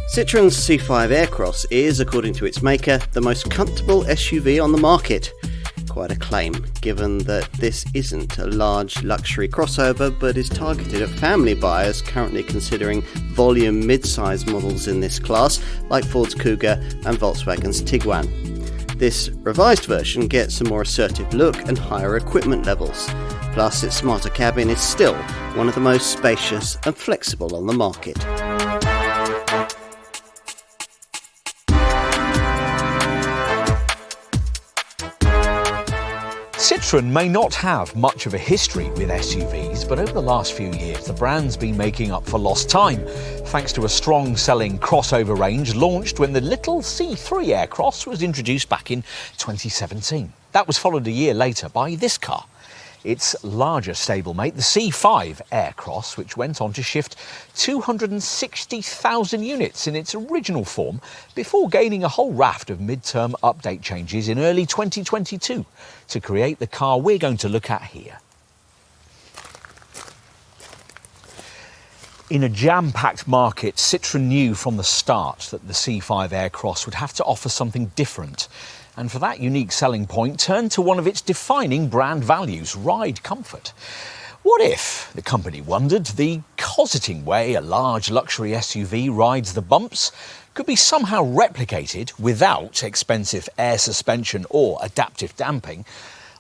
Citroen's C5 Aircross is, according to its maker, the most comfortable SUV on the market. Quite a claim, given that this isn't a large luxury crossover but is targeted at family buyers currently considering volume mid-size models in this class, like Ford's Kuga and Volkswagen's Tiguan. This revised version gets a more assertive look and higher equipment levels, plus its smarter cabin is still one of the most spacious and flexible on the market. Citroen may not have much of a history with SUVs, but over the last few years the brand's been making up for lost time, thanks to a strong-selling crossover range launched when the little C3 Aircross was introduced back in 2017. That was followed a year later by this car. Its larger stablemate, the C5 Aircross, which went on to shift 260,000 units in its original form before gaining a whole raft of mid-term update changes in early 2022 to create the car we're going to look at here. In a jam-packed market, Citroen knew from the start that the C5 Aircross would have to offer something different, and for that unique selling point turned to one of its defining brand values, ride comfort. What if, the company wondered, the cosseting way a large luxury SUV rides the bumps could be somehow replicated without expensive air suspension or adaptive damping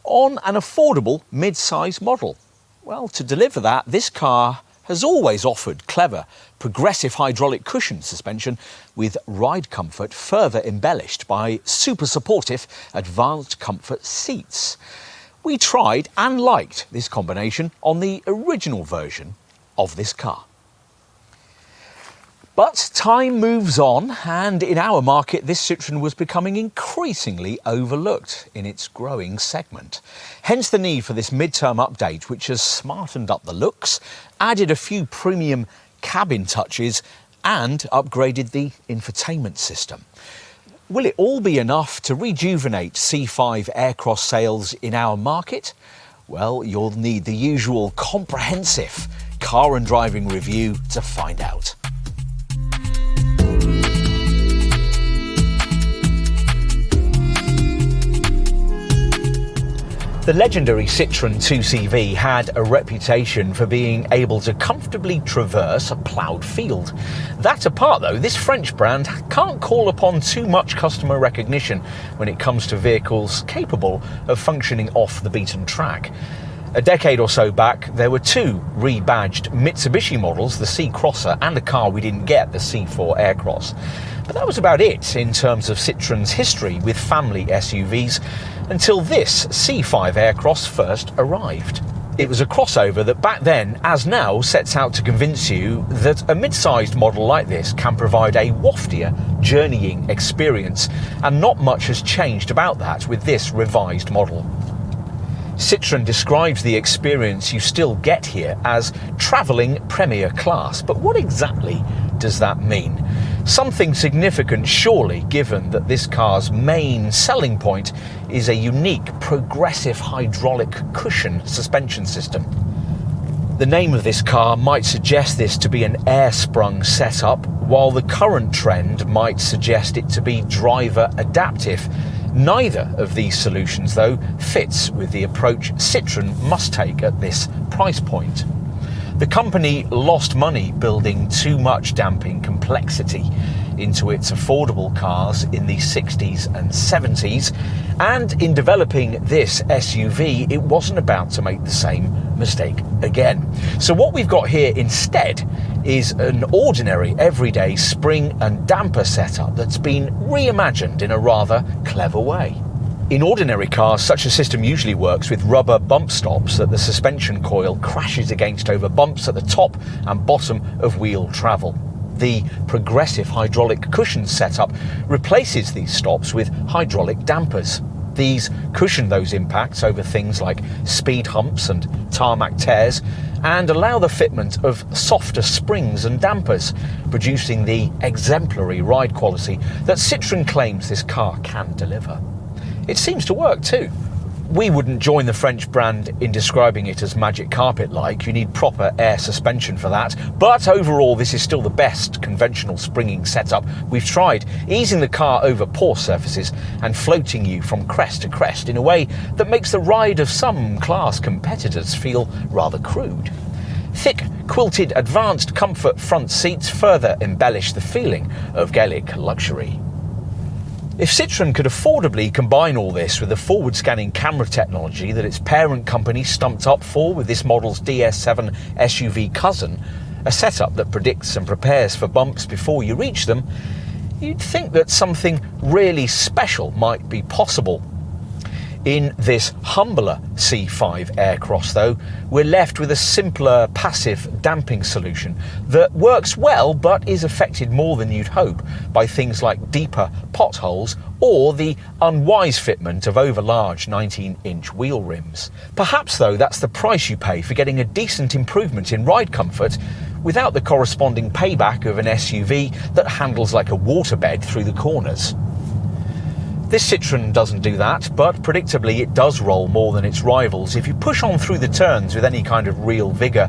on an affordable mid-size model? Well, to deliver that, this car has always offered clever, progressive hydraulic cushion suspension with ride comfort further embellished by super supportive advanced comfort seats. We tried and liked this combination on the original version of this car. But time moves on, and in our market this Citroen was becoming increasingly overlooked in its growing segment. Hence the need for this mid-term update, which has smartened up the looks, added a few premium cabin touches and upgraded the infotainment system. Will it all be enough to rejuvenate C5 Aircross sales in our market? Well, you'll need the usual comprehensive car and driving review to find out. The legendary Citroen C5 had a reputation for being able to comfortably traverse a ploughed field. That apart though, this French brand can't call upon too much customer recognition when it comes to vehicles capable of functioning off the beaten track. A decade or so back, there were two rebadged Mitsubishi models, the C-Crosser and a car we didn't get, the C4 Aircross. But that was about it in terms of Citroen's history with family SUVs until this C5 Aircross first arrived. It was a crossover that back then, as now, sets out to convince you that a mid-sized model like this can provide a waftier, journeying experience, and not much has changed about that with this revised model. Citroen describes the experience you still get here as travelling premier class, but what exactly does that mean? Something significant surely, given that this car's main selling point is a unique progressive hydraulic cushion suspension system. The name of this car might suggest this to be an air-sprung setup, while the current trend might suggest it to be driver adaptive. Neither of these solutions, though, fits with the approach Citroen must take at this price point. The company lost money building too much damping complexity into its affordable cars in the 60s and 70s, and in developing this SUV, it wasn't about to make the same mistake again. So what we've got here instead is an ordinary everyday spring and damper setup that's been reimagined in a rather clever way. In ordinary cars, such a system usually works with rubber bump stops that the suspension coil crashes against over bumps at the top and bottom of wheel travel. The progressive hydraulic cushion setup replaces these stops with hydraulic dampers. These cushion those impacts over things like speed humps and tarmac tears and allow the fitment of softer springs and dampers, producing the exemplary ride quality that Citroen claims this car can deliver. It seems to work too. We wouldn't join the French brand in describing it as magic carpet-like. You need proper air suspension for that. But overall, this is still the best conventional springing setup we've tried, easing the car over poor surfaces and floating you from crest to crest in a way that makes the ride of some class competitors feel rather crude. Thick, quilted, advanced comfort front seats further embellish the feeling of Gallic luxury. If Citroen could affordably combine all this with the forward-scanning camera technology that its parent company stumped up for with this model's DS7 SUV cousin, a setup that predicts and prepares for bumps before you reach them, you'd think that something really special might be possible. In this humbler C5 Aircross, though, we're left with a simpler passive damping solution that works well but is affected more than you'd hope by things like deeper potholes or the unwise fitment of overlarge 19-inch wheel rims. Perhaps, though, that's the price you pay for getting a decent improvement in ride comfort without the corresponding payback of an SUV that handles like a waterbed through the corners. This Citroen doesn't do that, but predictably it does roll more than its rivals if you push on through the turns with any kind of real vigour.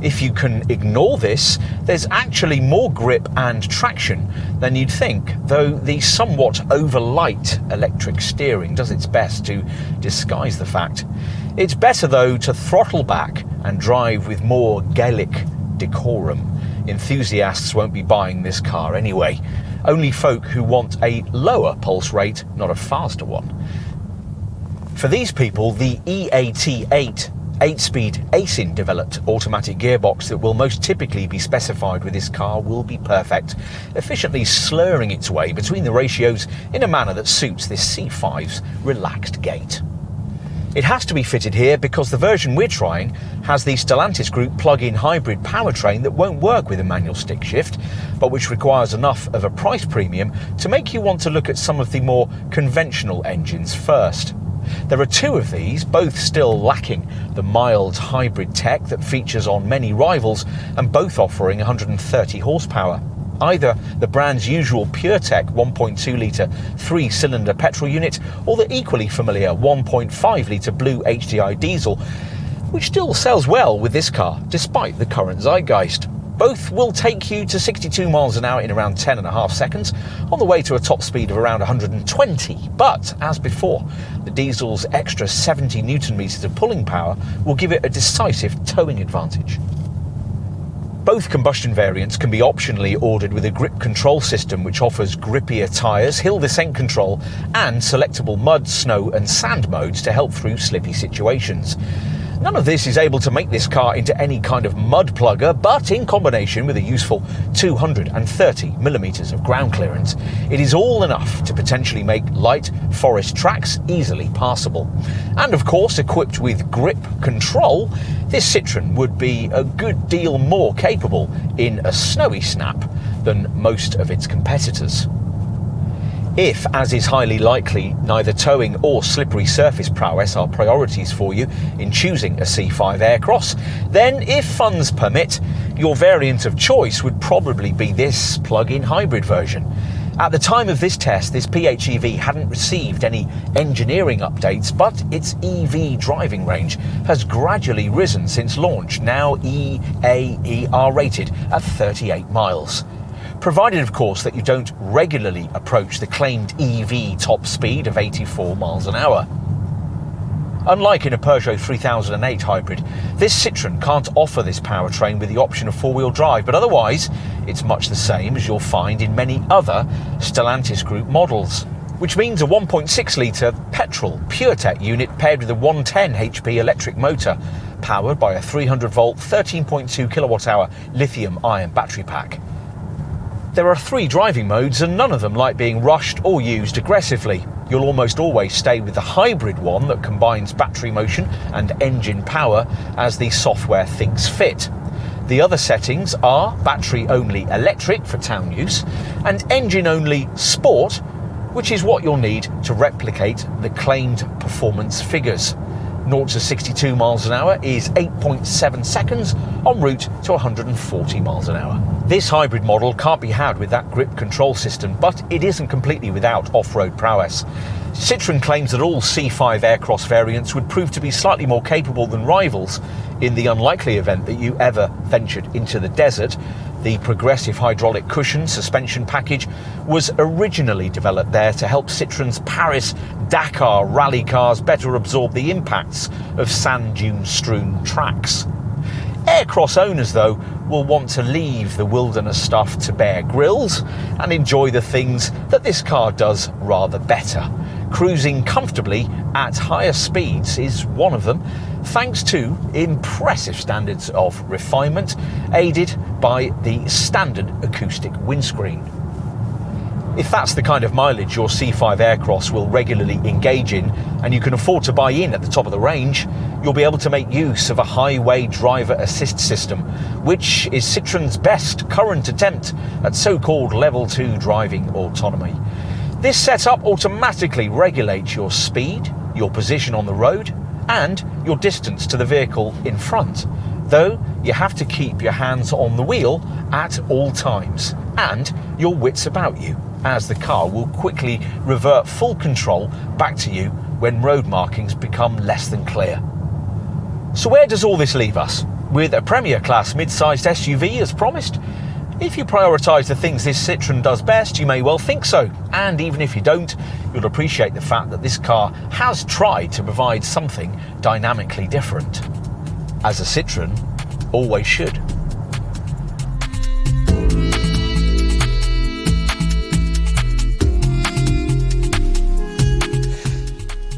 If you can ignore this, there's actually more grip and traction than you'd think, though the somewhat overlight electric steering does its best to disguise the fact. It's better, though, to throttle back and drive with more Gallic decorum. Enthusiasts won't be buying this car anyway. Only folk who want a lower pulse rate, not a faster one. For these people, the EAT8 8-speed Acin developed automatic gearbox that will most typically be specified with this car will be perfect, efficiently slurring its way between the ratios in a manner that suits this C5's relaxed gait. It has to be fitted here because the version we're trying has the Stellantis Group plug-in hybrid powertrain that won't work with a manual stick shift, but which requires enough of a price premium to make you want to look at some of the more conventional engines first. There are two of these, both still lacking the mild hybrid tech that features on many rivals and both offering 130 horsepower. Either the brand's usual PureTech 1.2-litre 3-cylinder petrol unit or the equally familiar 1.5-litre blue HDI diesel, which still sells well with this car despite the current zeitgeist. Both will take you to 62 miles an hour in around 10.5 seconds on the way to a top speed of around 120, but as before, the diesel's extra 70 newton meters of pulling power will give it a decisive towing advantage. Both combustion variants can be optionally ordered with a grip control system which offers grippier tyres, hill descent control and selectable mud, snow and sand modes to help through slippy situations. None of this is able to make this car into any kind of mud plugger, but in combination with a useful 230mm of ground clearance, it is all enough to potentially make light forest tracks easily passable. And of course, equipped with grip control, this Citroen would be a good deal more capable in a snowy snap than most of its competitors. If, as is highly likely, neither towing or slippery surface prowess are priorities for you in choosing a C5 Aircross, then if funds permit, your variant of choice would probably be this plug-in hybrid version. At the time of this test, this PHEV hadn't received any engineering updates, but its EV driving range has gradually risen since launch, now EAER rated at 38 miles. Provided, of course, that you don't regularly approach the claimed EV top speed of 84 miles an hour. Unlike in a Peugeot 3008 hybrid, this Citroen can't offer this powertrain with the option of four-wheel drive, but otherwise it's much the same as you'll find in many other Stellantis Group models, which means a 1.6-litre petrol PureTech unit paired with a 110 HP electric motor, powered by a 300-volt 13.2 kWh lithium-ion battery pack. There are 3 driving modes and none of them like being rushed or used aggressively. You'll almost always stay with the hybrid one that combines battery motion and engine power as the software thinks fit. The other settings are battery-only electric for town use and engine-only sport, which is what you'll need to replicate the claimed performance figures. 0 to 62 miles an hour is 8.7 seconds en route to 140 miles an hour. This hybrid model can't be had with that grip control system, but it isn't completely without off-road prowess. Citroen claims that all C5 Aircross variants would prove to be slightly more capable than rivals. In the unlikely event that you ever ventured into the desert, the progressive hydraulic cushion suspension package was originally developed there to help Citroen's Paris-Dakar rally cars better absorb the impacts of sand dune-strewn tracks. Aircross owners, though, will want to leave the wilderness stuff to Bear Grylls and enjoy the things that this car does rather better. Cruising comfortably at higher speeds is one of them, thanks to impressive standards of refinement, aided by the standard acoustic windscreen. If that's the kind of mileage your C5 Aircross will regularly engage in, and you can afford to buy in at the top of the range, you'll be able to make use of a highway driver assist system, which is Citroen's best current attempt at so-called level 2 driving autonomy. This setup automatically regulates your speed, your position on the road, and your distance to the vehicle in front, though you have to keep your hands on the wheel at all times, and your wits about you, as the car will quickly revert full control back to you when road markings become less than clear. So where does all this leave us? With a Premier class mid-sized SUV as promised? If you prioritise the things this Citroen does best, you may well think so. And even if you don't, you'll appreciate the fact that this car has tried to provide something dynamically different. As a Citroen always should.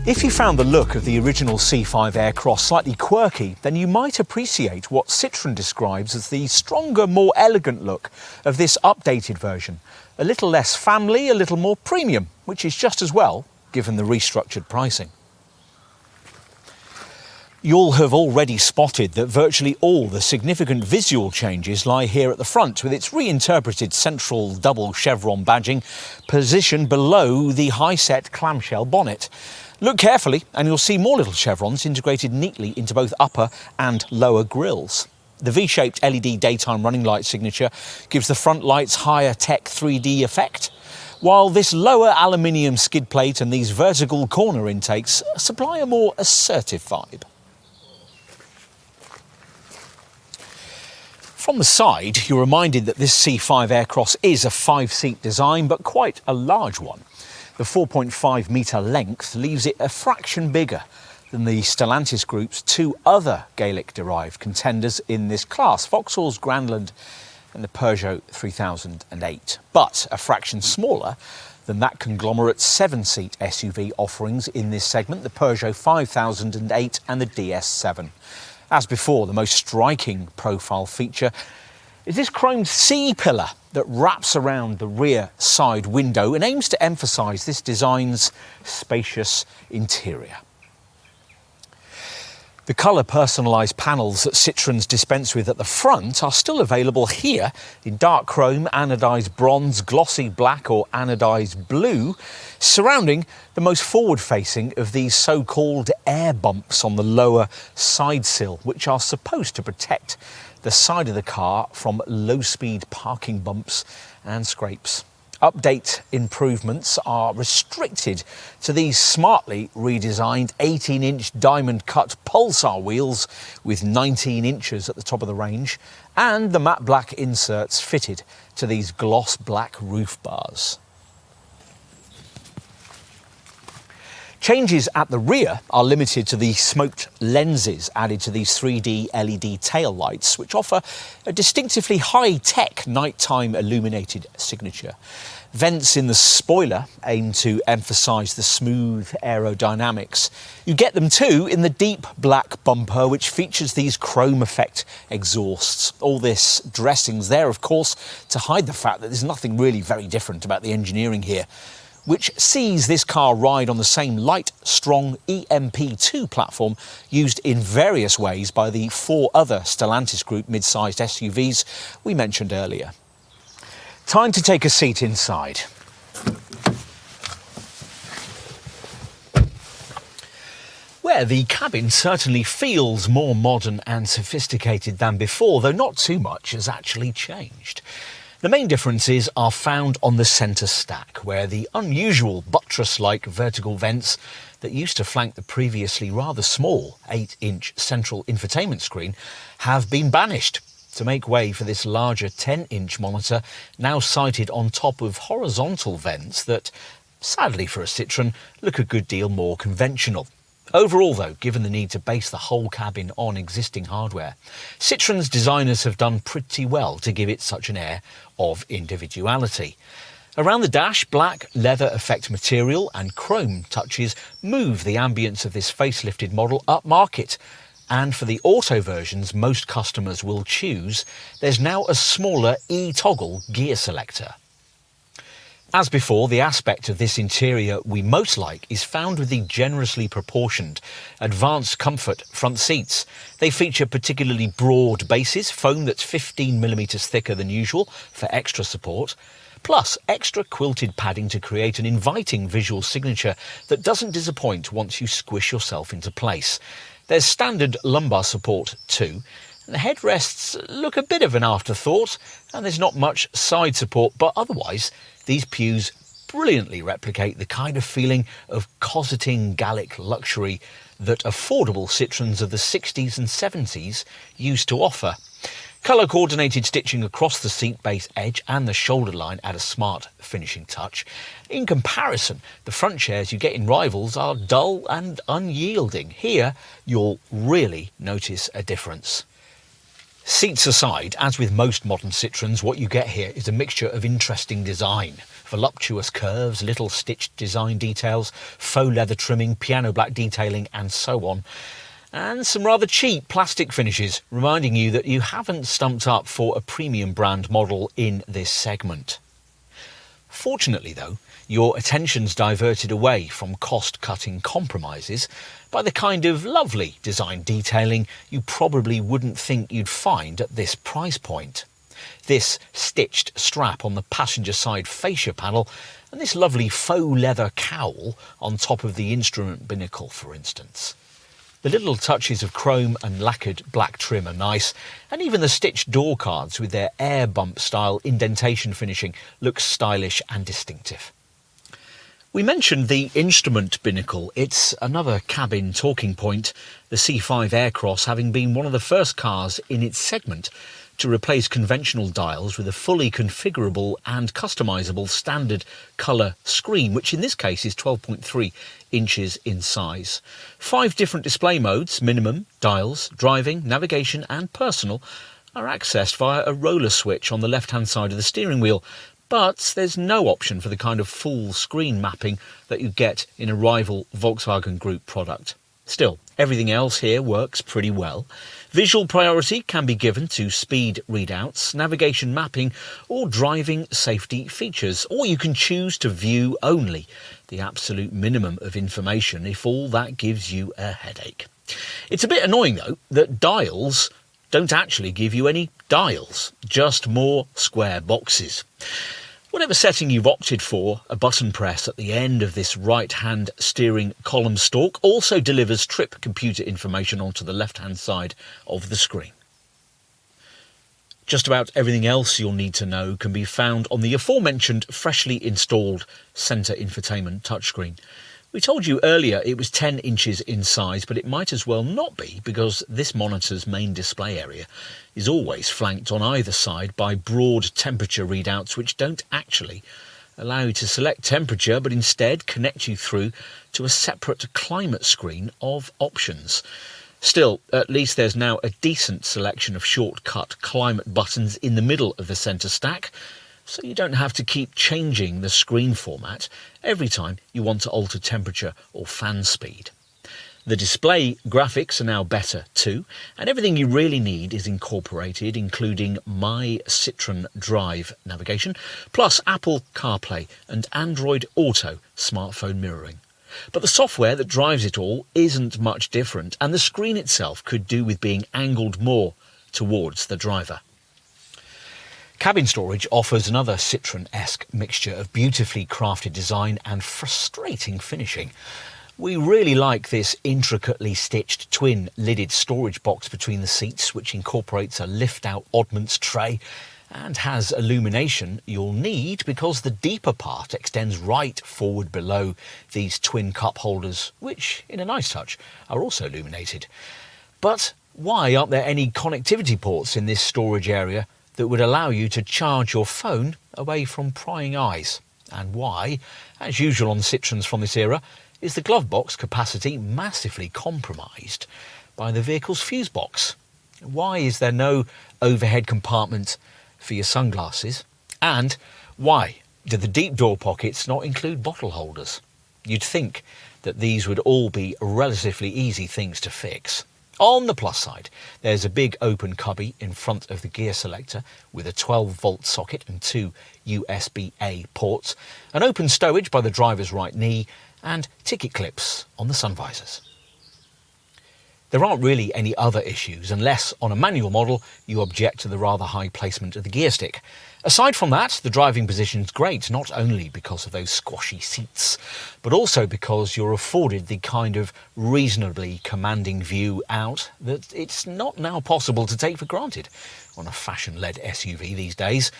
If you found the look of the original C5 Aircross slightly quirky, then you might appreciate what Citroen describes as the stronger, more elegant look of this updated version. A little less family, a little more premium, which is just as well, given the restructured pricing. You'll have already spotted that virtually all the significant visual changes lie here at the front, with its reinterpreted central double chevron badging positioned below the high-set clamshell bonnet. Look carefully and you'll see more little chevrons integrated neatly into both upper and lower grilles. The V-shaped LED daytime running light signature gives the front lights higher tech 3D effect, while this lower aluminium skid plate and these vertical corner intakes supply a more assertive vibe. From the side, you're reminded that this C5 Aircross is a 5-seat design, but quite a large one. The 4.5 metre length leaves it a fraction bigger than the Stellantis Group's two other Gallic-derived contenders in this class, Vauxhall's Grandland and the Peugeot 3008, but a fraction smaller than that conglomerate's 7-seat SUV offerings in this segment, the Peugeot 5008 and the DS7. As before, the most striking profile feature is this chromed C-pillar that wraps around the rear side window and aims to emphasise this design's spacious interior. The colour personalised panels that Citroens dispense with at the front are still available here in dark chrome, anodised bronze, glossy black or anodised blue, surrounding the most forward-facing of these so-called air bumps on the lower side sill, which are supposed to protect the side of the car from low-speed parking bumps and scrapes. Update improvements are restricted to these smartly redesigned 18-inch diamond-cut pulsar wheels with 19 inches at the top of the range, and the matte black inserts fitted to these gloss black roof bars. Changes at the rear are limited to the smoked lenses added to these 3D LED tail lights, which offer a distinctively high-tech nighttime illuminated signature. Vents in the spoiler aim to emphasise the smooth aerodynamics. You get them too in the deep black bumper, which features these chrome effect exhausts. All this dressings there, of course, to hide the fact that there's nothing really very different about the engineering here, which sees this car ride on the same light, strong EMP2 platform used in various ways by the 4 other Stellantis Group mid-sized SUVs we mentioned earlier. Time to take a seat inside. there, the cabin certainly feels more modern and sophisticated than before, though not too much has actually changed. The main differences are found on the centre stack, where the unusual buttress-like vertical vents that used to flank the previously rather small 8-inch central infotainment screen have been banished to make way for this larger 10-inch monitor, now sited on top of horizontal vents that, sadly for a Citroen, look a good deal more conventional. Overall though, given the need to base the whole cabin on existing hardware, Citroen's designers have done pretty well to give it such an air of individuality. Around the dash, black leather effect material and chrome touches move the ambience of this facelifted model upmarket. And for the auto versions most customers will choose, there's now a smaller e-toggle gear selector. As before, the aspect of this interior we most like is found with the generously proportioned advanced comfort front seats. They feature particularly broad bases, foam that's 15mm thicker than usual for extra support, plus extra quilted padding to create an inviting visual signature that doesn't disappoint once you squish yourself into place. There's standard lumbar support too. The headrests look a bit of an afterthought, and there's not much side support, but otherwise these pews brilliantly replicate the kind of feeling of cosseting Gallic luxury that affordable Citroens of the 60s and 70s used to offer. Colour-coordinated stitching across the seat base edge and the shoulder line add a smart finishing touch. In comparison, the front chairs you get in rivals are dull and unyielding. Here, you'll really notice a difference. Seats aside, as with most modern Citroens, what you get here is a mixture of interesting design. Voluptuous curves, little stitched design details, faux leather trimming, piano black detailing and so on. And some rather cheap plastic finishes, reminding you that you haven't stumped up for a premium brand model in this segment. Fortunately though, your attention's diverted away from cost-cutting compromises by the kind of lovely design detailing you probably wouldn't think you'd find at this price point. This stitched strap on the passenger side fascia panel and this lovely faux leather cowl on top of the instrument binnacle, for instance. The little touches of chrome and lacquered black trim are nice, and even the stitched door cards with their air bump style indentation finishing look stylish and distinctive. We mentioned the instrument binnacle. It's another cabin talking point, the C5 Aircross having been one of the first cars in its segment to replace conventional dials with a fully configurable and customisable standard colour screen, which in this case is 12.3 inches in size. 5 different display modes, minimum, dials, driving, navigation and personal, are accessed via a roller switch on the left-hand side of the steering wheel, but there's no option for the kind of full screen mapping that you get in a rival Volkswagen Group product. Still, everything else here works pretty well. Visual priority can be given to speed readouts, navigation mapping or driving safety features, or you can choose to view only the absolute minimum of information if all that gives you a headache. It's a bit annoying though that dials don't actually give you any dials, just more square boxes. Whatever setting you've opted for, a button press at the end of this right-hand steering column stalk also delivers trip computer information onto the left-hand side of the screen. Just about everything else you'll need to know can be found on the aforementioned freshly installed centre infotainment touchscreen. We told you earlier it was 10 inches in size, but it might as well not be because this monitor's main display area is always flanked on either side by broad temperature readouts which don't actually allow you to select temperature but instead connect you through to a separate climate screen of options. Still, at least there's now a decent selection of shortcut climate buttons in the middle of the centre stack, so you don't have to keep changing the screen format every time you want to alter temperature or fan speed. The display graphics are now better too, and everything you really need is incorporated, including My Citroen Drive navigation, plus Apple CarPlay and Android Auto smartphone mirroring. But the software that drives it all isn't much different, and the screen itself could do with being angled more towards the driver. Cabin storage offers another Citroen-esque mixture of beautifully crafted design and frustrating finishing. We really like this intricately stitched twin lidded storage box between the seats, which incorporates a lift-out oddments tray and has illumination you'll need because the deeper part extends right forward below these twin cup holders, which, in a nice touch, are also illuminated. But why aren't there any connectivity ports in this storage area that would allow you to charge your phone away from prying eyes? And why, as usual on Citroens from this era, is the glove box capacity massively compromised by the vehicle's fuse box? Why is there no overhead compartment for your sunglasses? And why do the deep door pockets not include bottle holders? You'd think that these would all be relatively easy things to fix. On the plus side, there's a big open cubby in front of the gear selector with a 12-volt socket and 2 USB-A ports, an open stowage by the driver's right knee, and ticket clips on the sun visors. There aren't really any other issues unless, on a manual model, you object to the rather high placement of the gear stick. Aside from that, the driving position's great, not only because of those squashy seats, but also because you're afforded the kind of reasonably commanding view out that it's not now possible to take for granted on a fashion-led SUV these days.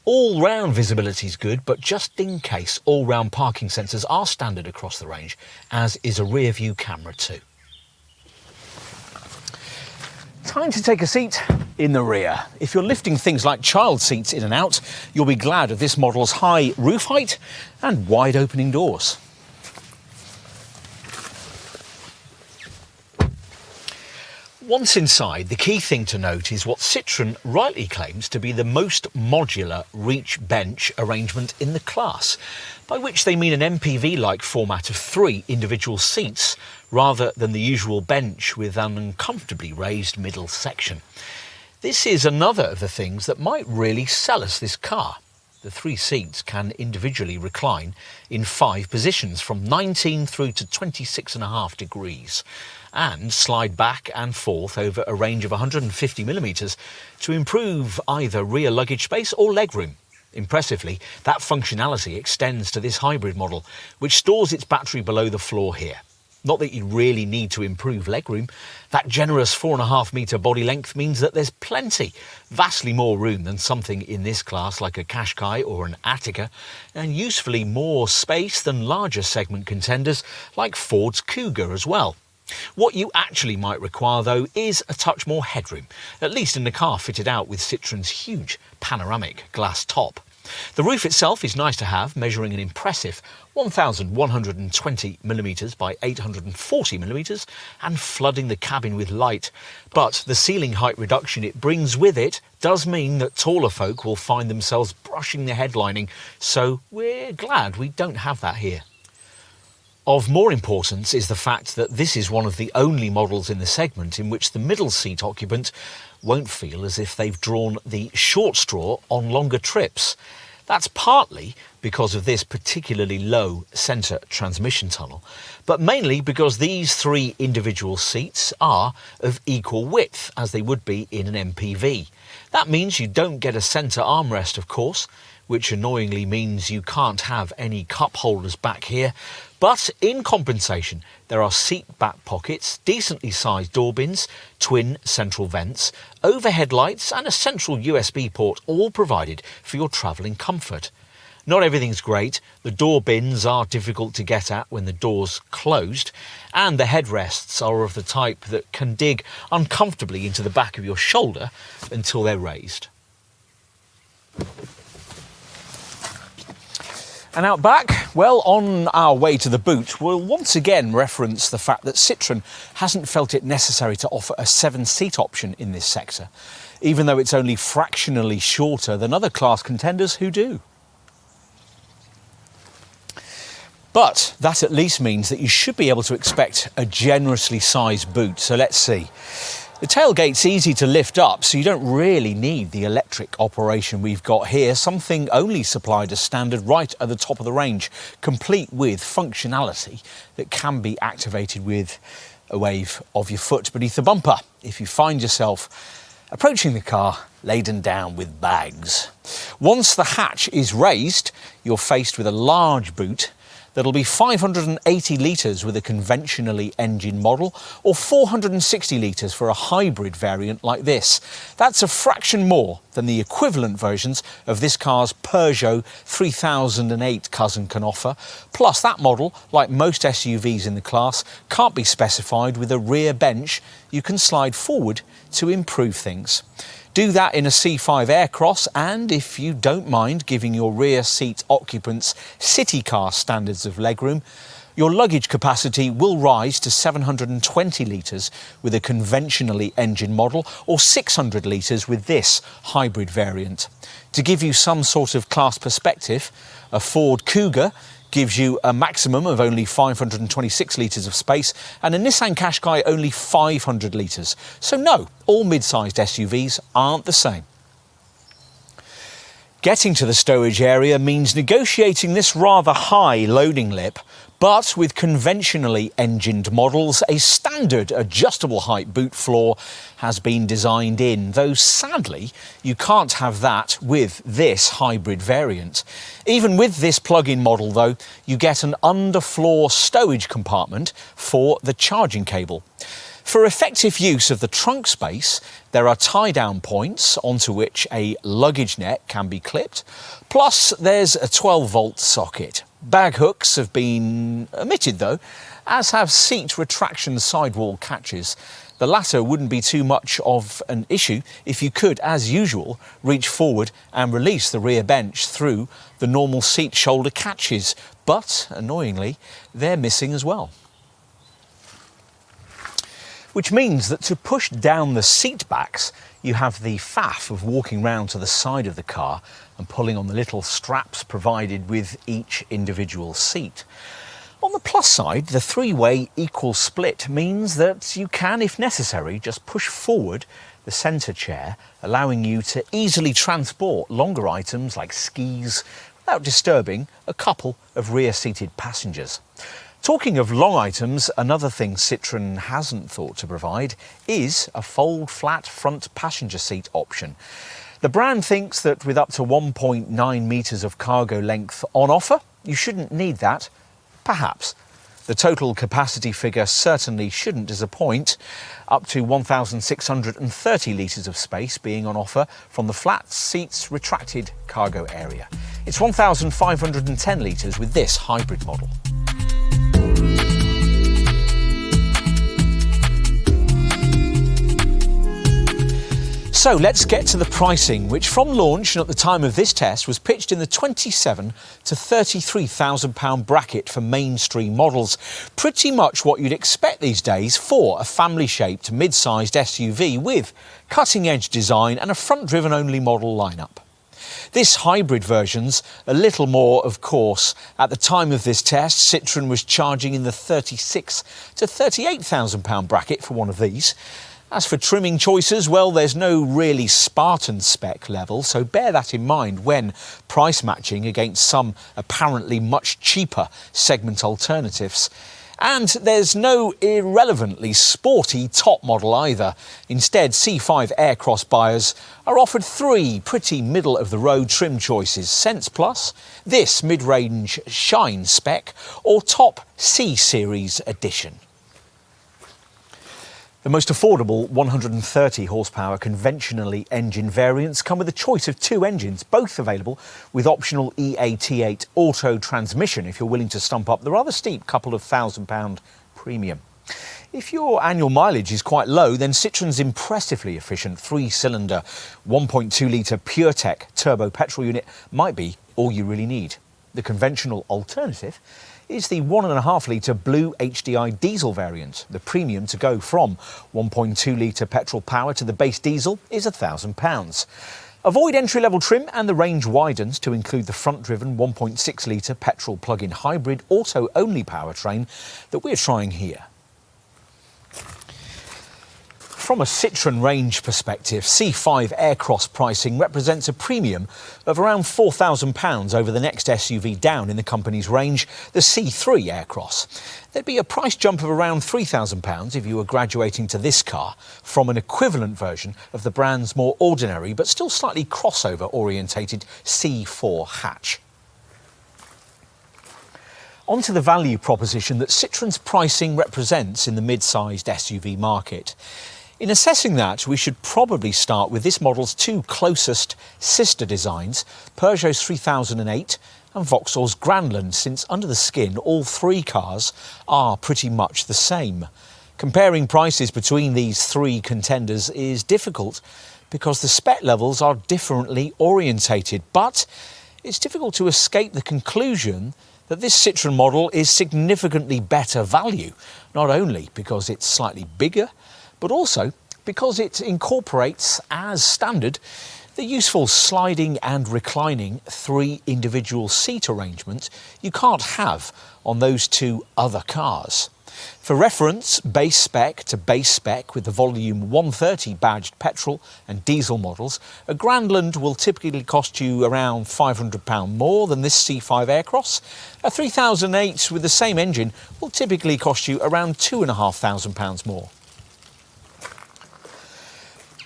All-round visibility is good, but just in case, all-round parking sensors are standard across the range, as is a rear-view camera too. Time to take a seat in the rear. If you're lifting things like child seats in and out, you'll be glad of this model's high roof height and wide opening doors. Once inside, the key thing to note is what Citroen rightly claims to be the most modular reach bench arrangement in the class, by which they mean an MPV-like format of 3 individual seats rather than the usual bench with an uncomfortably raised middle section. This is another of the things that might really sell us this car. The 3 seats can individually recline in 5 positions from 19 through to 26.5 degrees and slide back and forth over a range of 150mm to improve either rear luggage space or legroom. Impressively, that functionality extends to this hybrid model, which stores its battery below the floor here. Not that you really need to improve legroom. That generous 4.5 metre body length means that there's plenty, vastly more room than something in this class like a Qashqai or an Attica, and usefully more space than larger segment contenders like Ford's Kuga as well. What you actually might require, though, is a touch more headroom, at least in the car fitted out with Citroen's huge panoramic glass top. The roof itself is nice to have, measuring an impressive 1,120mm by 840mm and flooding the cabin with light. But the ceiling height reduction it brings with it does mean that taller folk will find themselves brushing the headlining, so we're glad we don't have that here. Of more importance is the fact that this is one of the only models in the segment in which the middle seat occupant won't feel as if they've drawn the short straw on longer trips. That's partly because of this particularly low centre transmission tunnel, but mainly because these 3 individual seats are of equal width as they would be in an MPV. That means you don't get a centre armrest, of course, which annoyingly means you can't have any cup holders back here, but in compensation there are seat back pockets, decently sized door bins, twin central vents, overhead lights and a central USB port, all provided for your travelling comfort. Not everything's great. The door bins are difficult to get at when the door's closed, and the headrests are of the type that can dig uncomfortably into the back of your shoulder until they're raised. And out back, well, on our way to the boot, we'll once again reference the fact that Citroen hasn't felt it necessary to offer a 7-seat option in this sector, even though it's only fractionally shorter than other class contenders who do. But that at least means that you should be able to expect a generously sized boot, so let's see. The tailgate's easy to lift up, so you don't really need the electric operation we've got here, something only supplied as standard right at the top of the range, complete with functionality that can be activated with a wave of your foot beneath the bumper if you find yourself approaching the car laden down with bags. Once the hatch is raised, you're faced with a large boot That'll be 580 litres with a conventionally engined model, or 460 litres for a hybrid variant like this. That's a fraction more than the equivalent versions of this car's Peugeot 3008 cousin can offer. Plus, that model, like most SUVs in the class, can't be specified with a rear bench you can slide forward to improve things. Do that in a C5 Aircross, and if you don't mind giving your rear seat occupants city car standards of legroom, your luggage capacity will rise to 720 litres with a conventionally engined model, or 600 litres with this hybrid variant. To give you some sort of class perspective, a Ford Kuga gives you a maximum of only 526 litres of space, and a Nissan Qashqai only 500 litres. So no, all mid-sized SUVs aren't the same. Getting to the stowage area means negotiating this rather high loading lip, but with conventionally engined models, a standard adjustable height boot floor has been designed in, though sadly you can't have that with this hybrid variant. Even with this plug-in model though, you get an underfloor stowage compartment for the charging cable. For effective use of the trunk space, there are tie-down points onto which a luggage net can be clipped, plus there's a 12-volt socket. Bag hooks have been omitted though, as have seat retraction sidewall catches. The latter wouldn't be too much of an issue if you could, as usual, reach forward and release the rear bench through the normal seat shoulder catches, but annoyingly, they're missing as well. Which means that to push down the seat backs, you have the faff of walking round to the side of the car and pulling on the little straps provided with each individual seat. On the plus side, the three-way equal split means that you can, if necessary, just push forward the centre chair, allowing you to easily transport longer items like skis without disturbing a couple of rear-seated passengers. Talking of long items, another thing Citroen hasn't thought to provide is a fold-flat front passenger seat option. The brand thinks that with up to 1.9 metres of cargo length on offer, you shouldn't need that. Perhaps. The total capacity figure certainly shouldn't disappoint, up to 1,630 litres of space being on offer from the flat seats retracted cargo area. It's 1,510 litres with this hybrid model. So let's get to the pricing, which from launch and at the time of this test was pitched in the £27,000 to £33,000 bracket for mainstream models. Pretty much what you'd expect these days for a family-shaped mid-sized SUV with cutting-edge design and a front-driven only model lineup. This hybrid version's a little more, of course. At the time of this test, Citroen was charging in the £36,000 to £38,000 bracket for one of these. As for trimming choices, well, there's no really Spartan spec level, so bear that in mind when price matching against some apparently much cheaper segment alternatives. And there's no irrelevantly sporty top model either. Instead, C5 Aircross buyers are offered three pretty middle-of-the-road trim choices: Sense Plus, this mid-range Shine spec, or top C-Series edition. The most affordable 130 horsepower conventionally engined variants come with a choice of two engines, both available with optional EAT8 auto transmission if you're willing to stump up the rather steep couple of £1,000 premium. If your annual mileage is quite low, then Citroen's impressively efficient 3-cylinder 1.2 litre PureTech turbo petrol unit might be all you really need. The conventional alternative is the 1.5 litre blue HDI diesel variant. The premium to go from 1.2 litre petrol power to the base diesel is £1,000. Avoid entry-level trim and the range widens to include the front-driven 1.6 litre petrol plug-in hybrid auto-only powertrain that we're trying here. From a Citroen range perspective, C5 Aircross pricing represents a premium of around £4,000 over the next SUV down in the company's range, the C3 Aircross. There'd be a price jump of around £3,000 if you were graduating to this car from an equivalent version of the brand's more ordinary but still slightly crossover-orientated C4 hatch. Onto the value proposition that Citroen's pricing represents in the mid-sized SUV market. In assessing that, we should probably start with this model's two closest sister designs, Peugeot's 3008 and Vauxhall's Grandland, since under the skin all three cars are pretty much the same. Comparing prices between these three contenders is difficult because the spec levels are differently orientated, but it's difficult to escape the conclusion that this Citroen model is significantly better value, not only because it's slightly bigger, but also because it incorporates as standard the useful sliding and reclining three individual seat arrangements you can't have on those two other cars. For reference, base spec to base spec with the volume 130 badged petrol and diesel models, a Grandland will typically cost you around £500 more than this C5 Aircross. A 3008 with the same engine will typically cost you around £2,500 more.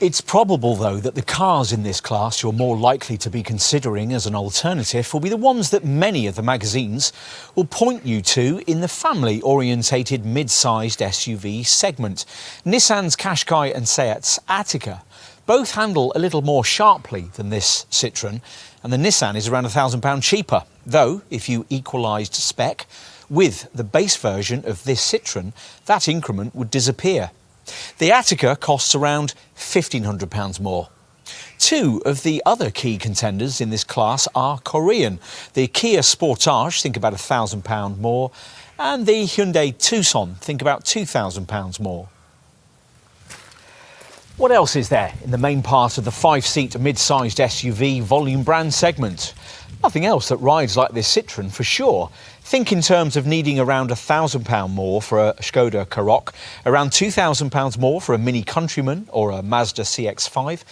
It's probable, though, that the cars in this class you're more likely to be considering as an alternative will be the ones that many of the magazines will point you to in the family-orientated mid-sized SUV segment. Nissan's Qashqai and Seat's Ateca both handle a little more sharply than this Citroen, and the Nissan is around £1,000 cheaper, though if you equalised spec with the base version of this Citroen, that increment would disappear. The Ateca costs around £1,500 more. Two of the other key contenders in this class are Korean. The Kia Sportage, think about £1,000 more, and the Hyundai Tucson, think about £2,000 more. What else is there in the main part of the five-seat mid-sized SUV volume brand segment? Nothing else that rides like this Citroen for sure. Think in terms of needing around £1,000 more for a Skoda Karoq, around £2,000 more for a Mini Countryman or a Mazda CX-5,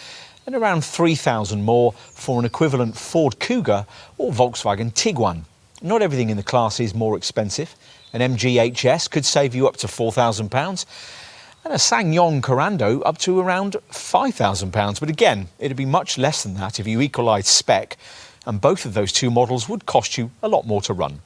and around £3,000 more for an equivalent Ford Kuga or Volkswagen Tiguan. Not everything in the class is more expensive. An MG HS could save you up to £4,000, and a SsangYong Corando up to around £5,000. But again, it'd be much less than that if you equalise spec, and both of those two models would cost you a lot more to run.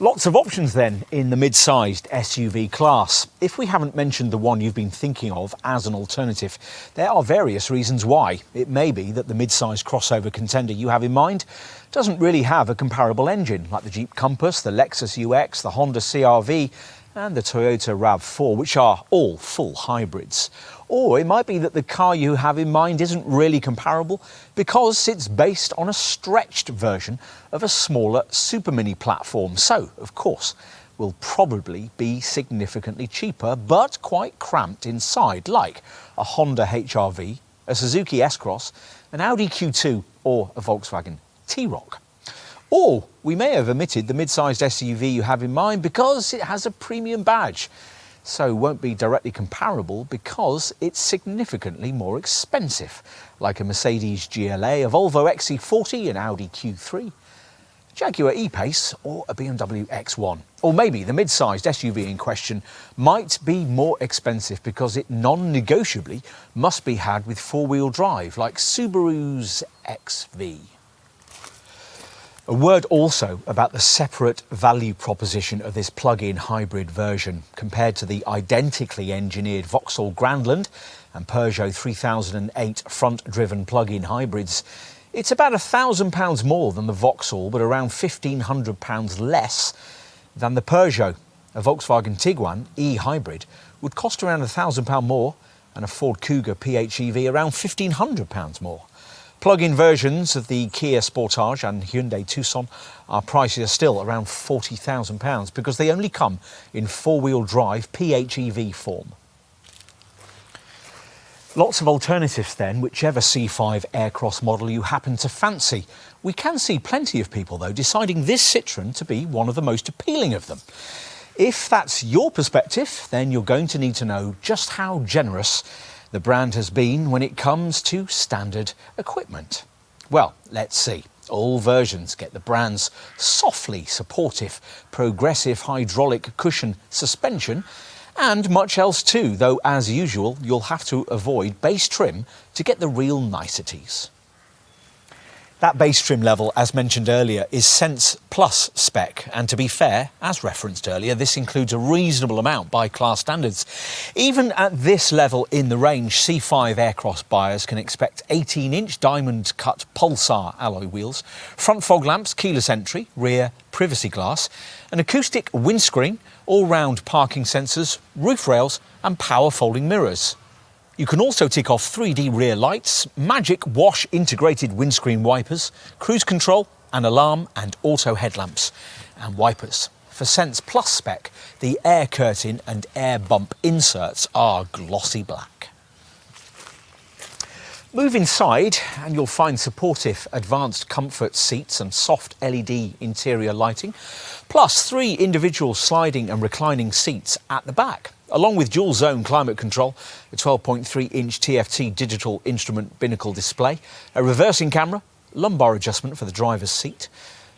Lots of options then in the mid-sized SUV class. If we haven't mentioned the one you've been thinking of as an alternative, there are various reasons why. It may be that the mid-sized crossover contender you have in mind doesn't really have a comparable engine, like the Jeep Compass, the Lexus UX, the Honda CR-V and the Toyota RAV4, which are all full hybrids. Or it might be that the car you have in mind isn't really comparable because it's based on a stretched version of a smaller supermini platform. So, of course, will probably be significantly cheaper but quite cramped inside, like a Honda HR-V, a Suzuki S-Cross, an Audi Q2 or a Volkswagen T-Roc. Or we may have omitted the mid-sized SUV you have in mind because it has a premium badge, so won't be directly comparable because it's significantly more expensive, like a Mercedes GLA, a Volvo XC40, an Audi Q3, a Jaguar E-Pace or a BMW X1. Or maybe the mid-sized SUV in question might be more expensive because it non-negotiably must be had with four-wheel drive, like Subaru's XV. A word also about the separate value proposition of this plug-in hybrid version. Compared to the identically engineered Vauxhall Grandland and Peugeot 3008 front-driven plug-in hybrids, it's about £1,000 more than the Vauxhall, but around £1,500 less than the Peugeot. A Volkswagen Tiguan e-hybrid would cost around £1,000 more, and a Ford Kuga PHEV around £1,500 more. Plug-in versions of the Kia Sportage and Hyundai Tucson are prices still around £40,000 because they only come in four-wheel drive PHEV form. Lots of alternatives then, whichever C5 Aircross model you happen to fancy. We can see plenty of people, though, deciding this Citroen to be one of the most appealing of them. If that's your perspective, then you're going to need to know just how generous the brand has been when it comes to standard equipment. Well, let's see. All versions get the brand's softly supportive, progressive hydraulic cushion suspension and much else too, though as usual you'll have to avoid base trim to get the real niceties. That base trim level, as mentioned earlier, is Sense Plus spec, and to be fair, as referenced earlier, this includes a reasonable amount by class standards. Even at this level in the range, C5 Aircross buyers can expect 18-inch diamond-cut Pulsar alloy wheels, front fog lamps, keyless entry, rear privacy glass, an acoustic windscreen, all-round parking sensors, roof rails and power folding mirrors. You can also tick off 3D rear lights, magic wash integrated windscreen wipers, cruise control, an alarm and auto headlamps and wipers. For Sense Plus spec, the air curtain and air bump inserts are glossy black. Move inside and you'll find supportive advanced comfort seats and soft LED interior lighting, plus 3 individual sliding and reclining seats at the back, along with dual zone climate control, a 12.3-inch TFT digital instrument binnacle display, a reversing camera, lumbar adjustment for the driver's seat,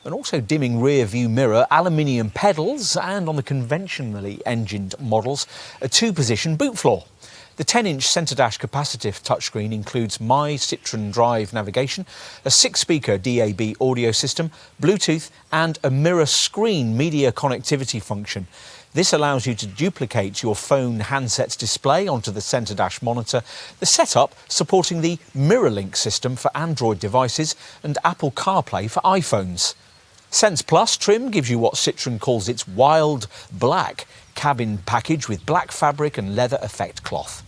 and also dimming rear view mirror, aluminium pedals, and on the conventionally engined models, a 2-position boot floor. The 10-inch centre dash capacitive touchscreen includes My Citroen Drive navigation, a 6-speaker DAB audio system, Bluetooth and a mirror screen media connectivity function. This allows you to duplicate your phone handset's display onto the centre dash monitor, the setup supporting the MirrorLink system for Android devices and Apple CarPlay for iPhones. Sense Plus trim gives you what Citroen calls its wild black cabin package with black fabric and leather effect cloth.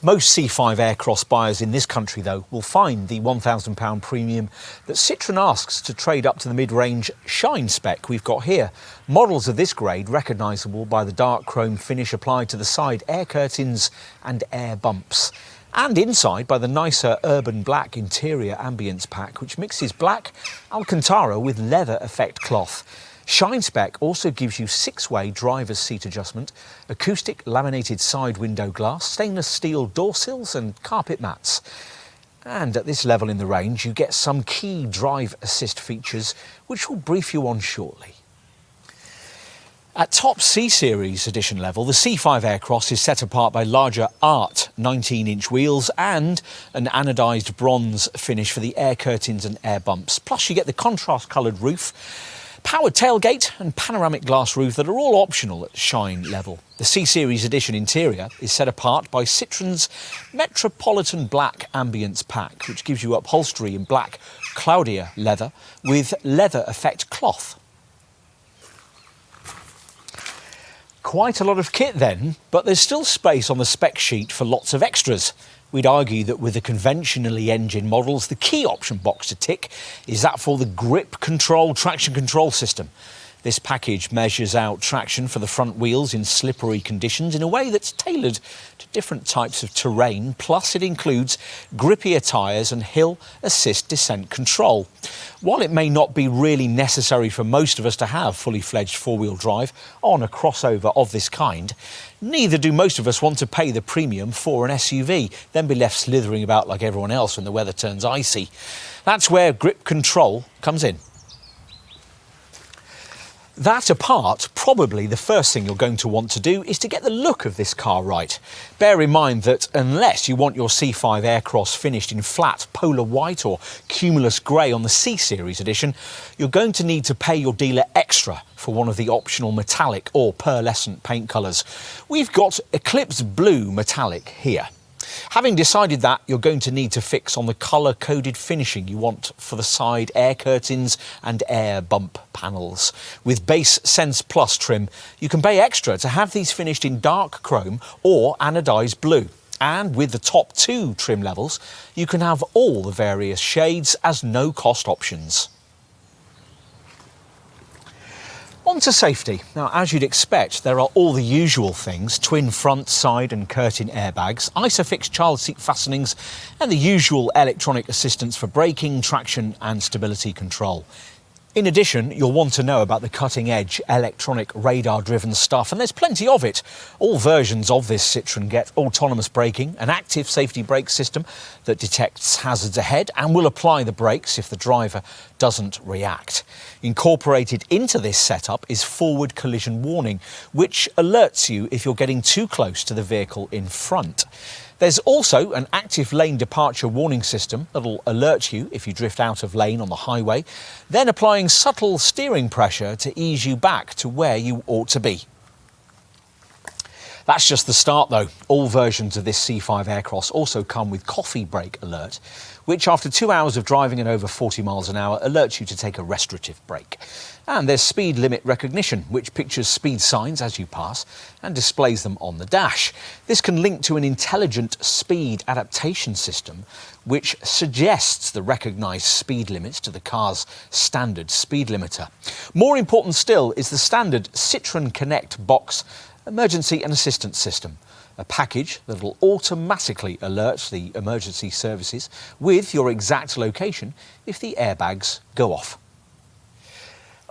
Most C5 Aircross buyers in this country, though, will find the £1,000 premium that Citroen asks to trade up to the mid-range Shine spec we've got here. Models of this grade recognisable by the dark chrome finish applied to the side air curtains and air bumps, and inside by the nicer urban black interior ambience pack, which mixes black Alcantara with leather effect cloth. Shine spec also gives you 6-way driver's seat adjustment, acoustic laminated side window glass, stainless steel door sills and carpet mats. And at this level in the range, you get some key drive assist features, which we'll brief you on shortly. At top C-Series edition level, the C5 Aircross is set apart by larger Art 19-inch wheels and an anodised bronze finish for the air curtains and air bumps. Plus you get the contrast-coloured roof, powered tailgate and panoramic glass roof that are all optional at Shine level. The C-Series edition interior is set apart by Citroen's Metropolitan Black Ambience Pack, which gives you upholstery in black cloudier leather with leather effect cloth. Quite a lot of kit then, but there's still space on the spec sheet for lots of extras. We'd argue that with the conventionally engined models, the key option box to tick is that for the grip control traction control system. This package measures out traction for the front wheels in slippery conditions in a way that's tailored to different types of terrain, plus it includes grippier tyres and hill assist descent control. While it may not be really necessary for most of us to have fully fledged four-wheel drive on a crossover of this kind, neither do most of us want to pay the premium for an SUV, then be left slithering about like everyone else when the weather turns icy. That's where grip control comes in. That apart, probably the first thing you're going to want to do is to get the look of this car right. Bear in mind that unless you want your C5 Aircross finished in flat polar white or cumulus grey on the C-Series edition, you're going to need to pay your dealer extra for one of the optional metallic or pearlescent paint colours. We've got Eclipse Blue Metallic here. Having decided that, you're going to need to fix on the colour-coded finishing you want for the side air curtains and air bump panels. With base Sense Plus trim, you can pay extra to have these finished in dark chrome or anodised blue. And with the top 2 trim levels, you can have all the various shades as no-cost options. On to safety. Now, as you'd expect, there are all the usual things: twin front, side and curtain airbags, ISOFIX child seat fastenings and the usual electronic assistance for braking, traction and stability control. In addition, you'll want to know about the cutting-edge electronic radar-driven stuff, and there's plenty of it. All versions of this Citroen get autonomous braking, an active safety brake system that detects hazards ahead and will apply the brakes if the driver doesn't react. Incorporated into this setup is forward collision warning, which alerts you if you're getting too close to the vehicle in front. There's also an active lane departure warning system that'll alert you if you drift out of lane on the highway, then applying subtle steering pressure to ease you back to where you ought to be. That's just the start though. All versions of this C5 Aircross also come with coffee break alert, which after 2 hours of driving at over 40 miles an hour alerts you to take a restorative break. And there's speed limit recognition, which pictures speed signs as you pass and displays them on the dash. This can link to an intelligent speed adaptation system, which suggests the recognised speed limits to the car's standard speed limiter. More important still is the standard Citroen Connect box emergency and assistance system, a package that will automatically alert the emergency services with your exact location if the airbags go off.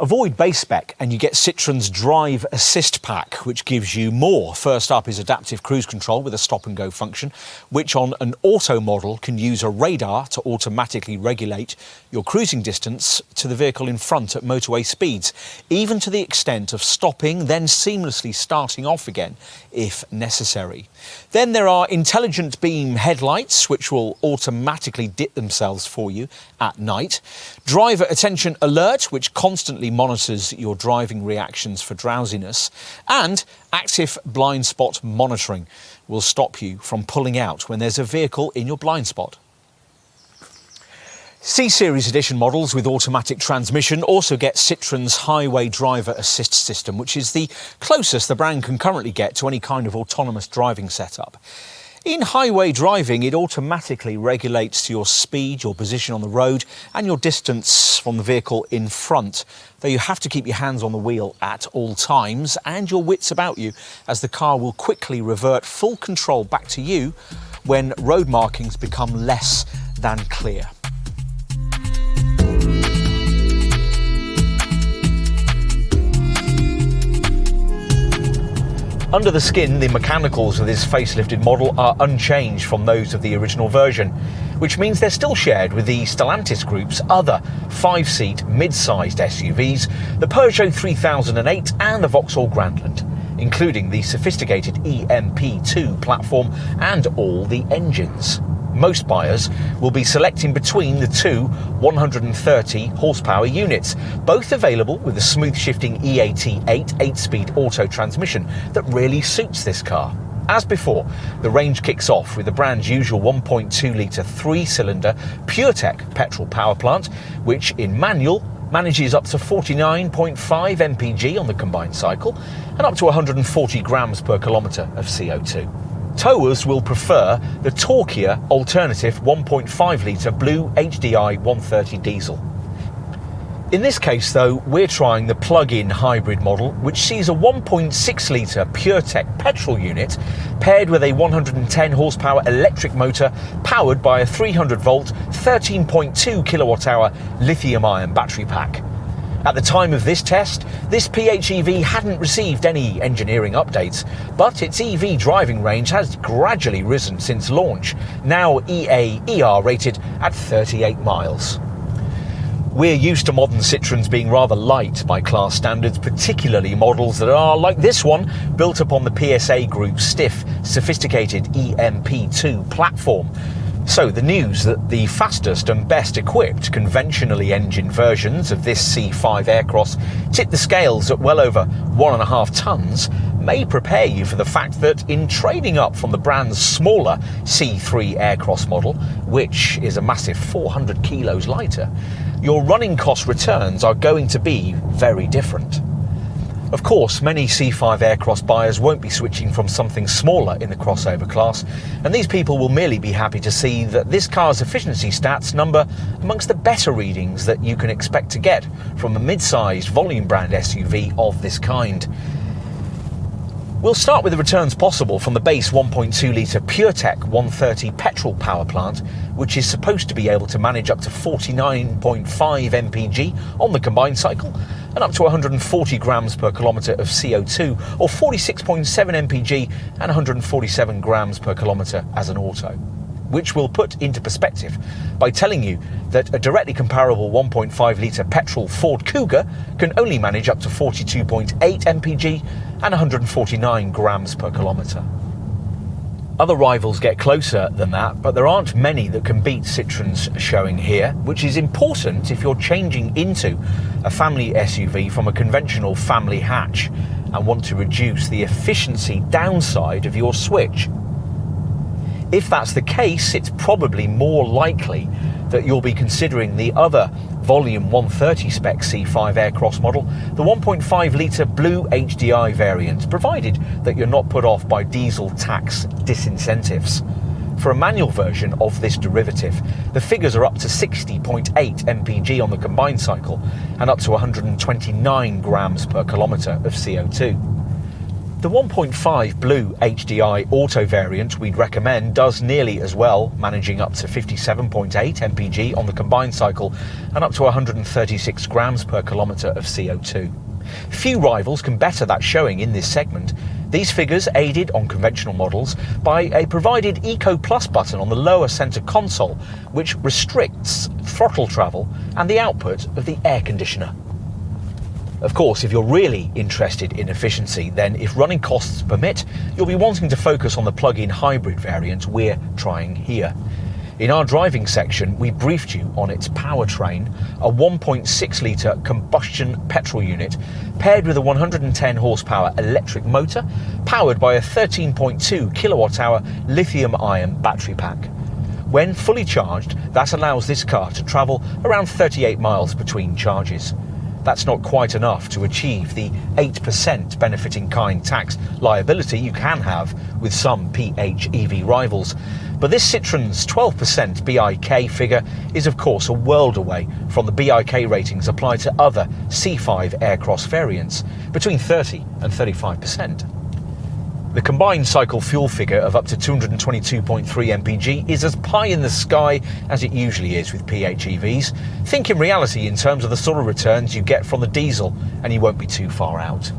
Avoid base spec and you get Citroen's Drive Assist Pack, which gives you more. First up is adaptive cruise control with a stop and go function, which on an auto model can use a radar to automatically regulate your cruising distance to the vehicle in front at motorway speeds, even to the extent of stopping, then seamlessly starting off again if necessary. Then there are intelligent beam headlights, which will automatically dip themselves for you at night. Driver attention alert, which constantly monitors your driving reactions for drowsiness, and active blind spot monitoring will stop you from pulling out when there's a vehicle in your blind spot. C-Series edition models with automatic transmission also get Citroen's Highway Driver Assist system, which is the closest the brand can currently get to any kind of autonomous driving setup. In highway driving, it automatically regulates your speed, your position on the road, and your distance from the vehicle in front, though you have to keep your hands on the wheel at all times and your wits about you, as the car will quickly revert full control back to you when road markings become less than clear. Under the skin, the mechanicals of this facelifted model are unchanged from those of the original version, which means they're still shared with the Stellantis Group's other 5-seat mid-sized SUVs, the Peugeot 3008 and the Vauxhall Grandland, including the sophisticated EMP2 platform and all the engines. Most buyers will be selecting between the two 130 horsepower units, both available with a smooth shifting EAT8 8-speed auto transmission that really suits this car. As before, the range kicks off with the brand's usual 1.2 litre 3-cylinder PureTech petrol power plant, which in manual manages up to 49.5 mpg on the combined cycle and up to 140 grams per kilometre of CO2. Towers will prefer the torquier alternative 1.5 litre blue HDI 130 diesel. In this case though, we're trying the plug-in hybrid model, which sees a 1.6 litre PureTech petrol unit paired with a 110 horsepower electric motor powered by a 300 volt 13.2 kilowatt hour lithium-ion battery pack. At the time of this test, this PHEV hadn't received any engineering updates, but its EV driving range has gradually risen since launch, now EA/ER rated at 38 miles. We're used to modern Citroens being rather light by class standards, particularly models that are, like this one, built upon the PSA Group's stiff, sophisticated EMP2 platform. So the news that the fastest and best equipped conventionally engined versions of this C5 Aircross tip the scales at well over 1.5 tonnes may prepare you for the fact that in trading up from the brand's smaller C3 Aircross model, which is a massive 400 kilos lighter, your running cost returns are going to be very different. Of course, many C5 Aircross buyers won't be switching from something smaller in the crossover class, and these people will merely be happy to see that this car's efficiency stats number amongst the better readings that you can expect to get from a mid-sized volume brand SUV of this kind. We'll start with the returns possible from the base 1.2 litre PureTech 130 petrol power plant, which is supposed to be able to manage up to 49.5 mpg on the combined cycle and up to 140 grams per kilometre of CO2, or 46.7 mpg and 147 grams per kilometre as an auto, which we'll put into perspective by telling you that a directly comparable 1.5 litre petrol Ford Cougar can only manage up to 42.8 mpg and 149 grams per kilometre. Other rivals get closer than that, but there aren't many that can beat Citroen's showing here, which is important if you're changing into a family SUV from a conventional family hatch and want to reduce the efficiency downside of your switch. If that's the case, it's probably more likely that you'll be considering the other volume 130 spec C5 Aircross model, the 1.5 litre blue HDI variant, provided that you're not put off by diesel tax disincentives. For a manual version of this derivative, the figures are up to 60.8 mpg on the combined cycle and up to 129 grams per kilometre of CO2. The 1.5 blue HDI auto variant we'd recommend does nearly as well, managing up to 57.8 mpg on the combined cycle and up to 136 grams per kilometre of CO2. Few rivals can better that showing in this segment. These figures aided on conventional models by a provided Eco Plus button on the lower centre console, which restricts throttle travel and the output of the air conditioner. Of course, if you're really interested in efficiency, then if running costs permit, you'll be wanting to focus on the plug-in hybrid variant we're trying here. In our driving section, we briefed you on its powertrain, a 1.6 litre combustion petrol unit paired with a 110 horsepower electric motor powered by a 13.2 kilowatt-hour lithium-ion battery pack. When fully charged, that allows this car to travel around 38 miles between charges. That's not quite enough to achieve the 8% benefit-in-kind tax liability you can have with some PHEV rivals. But this Citroen's 12% BIK figure is of course a world away from the BIK ratings applied to other C5 Aircross variants, between 30 and 35%. The combined cycle fuel figure of up to 222.3 mpg is as pie in the sky as it usually is with PHEVs. Think in reality in terms of the sort of returns you get from the diesel, and you won't be too far out.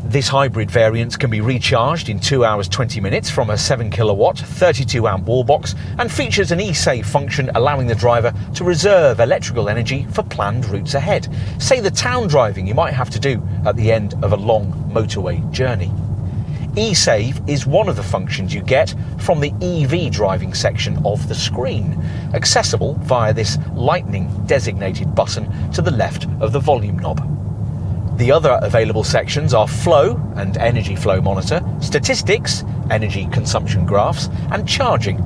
This hybrid variant can be recharged in 2 hours 20 minutes from a 7 kilowatt 32 amp wall box and features an e-save function allowing the driver to reserve electrical energy for planned routes ahead, say the town driving you might have to do at the end of a long motorway journey. E-save is one of the functions you get from the EV driving section of the screen, accessible via this lightning designated button to the left of the volume knob. The other available sections are flow and energy flow monitor, statistics, energy consumption graphs, and charging.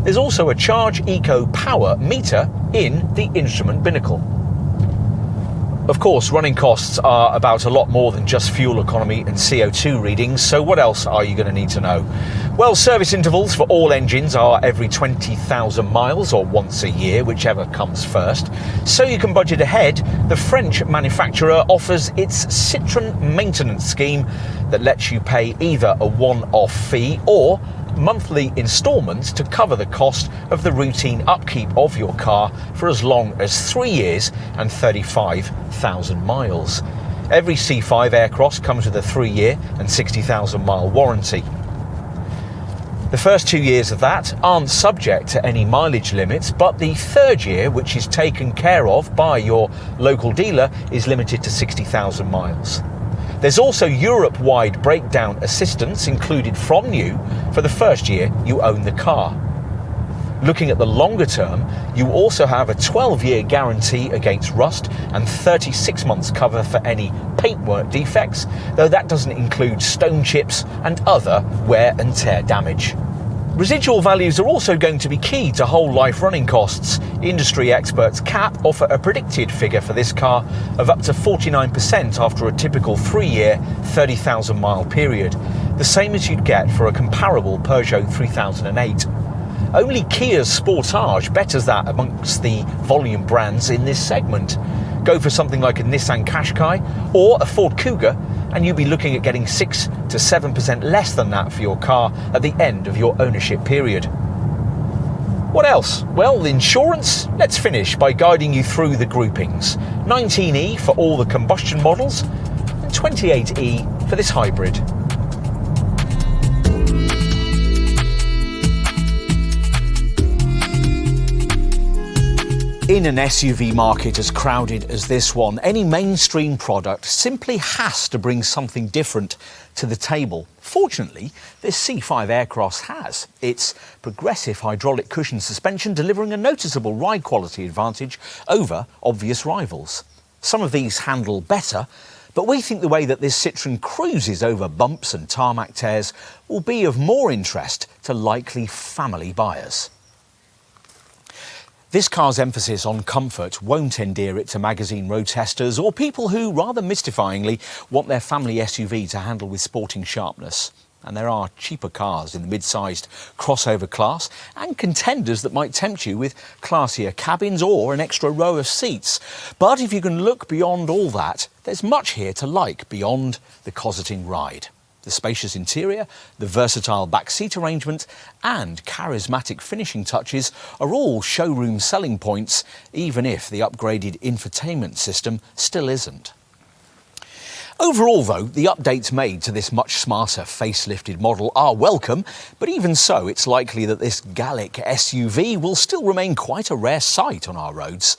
There's also a Charge Eco Power meter in the instrument binnacle. Of course, running costs are about a lot more than just fuel economy and CO2 readings, so what else are you going to need to know? Well, service intervals for all engines are every 20,000 miles or once a year, whichever comes first. So you can budget ahead, the French manufacturer offers its Citroen maintenance scheme that lets you pay either a one-off fee or monthly instalments to cover the cost of the routine upkeep of your car for as long as 3 years and 35,000 miles. Every C5 Aircross comes with a 3-year and 60,000 mile warranty. The first 2 years of that aren't subject to any mileage limits, but the third year, which is taken care of by your local dealer, is limited to 60,000 miles. There's also Europe-wide breakdown assistance included from new for the first year you own the car. Looking at the longer term, you also have a 12-year guarantee against rust and 36 months cover for any paintwork defects, though that doesn't include stone chips and other wear and tear damage. Residual values are also going to be key to whole life running costs. Industry experts CAP offer a predicted figure for this car of up to 49% after a typical 3-year, 30,000 mile period, the same as you'd get for a comparable Peugeot 3008. Only Kia's Sportage betters that amongst the volume brands in this segment. Go for something like a Nissan Qashqai or a Ford Kuga, and you'll be looking at getting 6 to 7% less than that for your car at the end of your ownership period. What else? Well, insurance? Let's finish by guiding you through the groupings. 19E for all the combustion models, and 28E for this hybrid. In an SUV market as crowded as this one, any mainstream product simply has to bring something different to the table. Fortunately, this C5 Aircross has. Its progressive hydraulic cushion suspension delivering a noticeable ride quality advantage over obvious rivals. Some of these handle better, but we think the way that this Citroen cruises over bumps and tarmac tears will be of more interest to likely family buyers. This car's emphasis on comfort won't endear it to magazine road testers or people who, rather mystifyingly, want their family SUV to handle with sporting sharpness. And there are cheaper cars in the mid-sized crossover class and contenders that might tempt you with classier cabins or an extra row of seats. But if you can look beyond all that, there's much here to like beyond the cosseting ride. The spacious interior, the versatile back seat arrangement and charismatic finishing touches are all showroom selling points, even if the upgraded infotainment system still isn't. Overall though, the updates made to this much smarter facelifted model are welcome, but even so it's likely that this Gallic SUV will still remain quite a rare sight on our roads.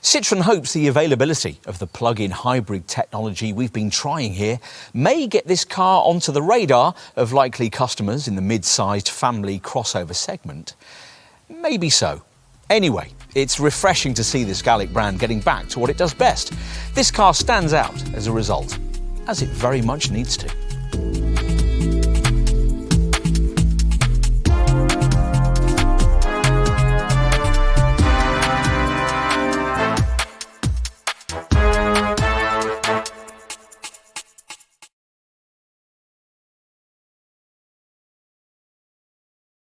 Citroen hopes the availability of the plug-in hybrid technology we've been trying here may get this car onto the radar of likely customers in the mid-sized family crossover segment. Maybe so. Anyway, it's refreshing to see this Gallic brand getting back to what it does best. This car stands out as a result, as it very much needs to.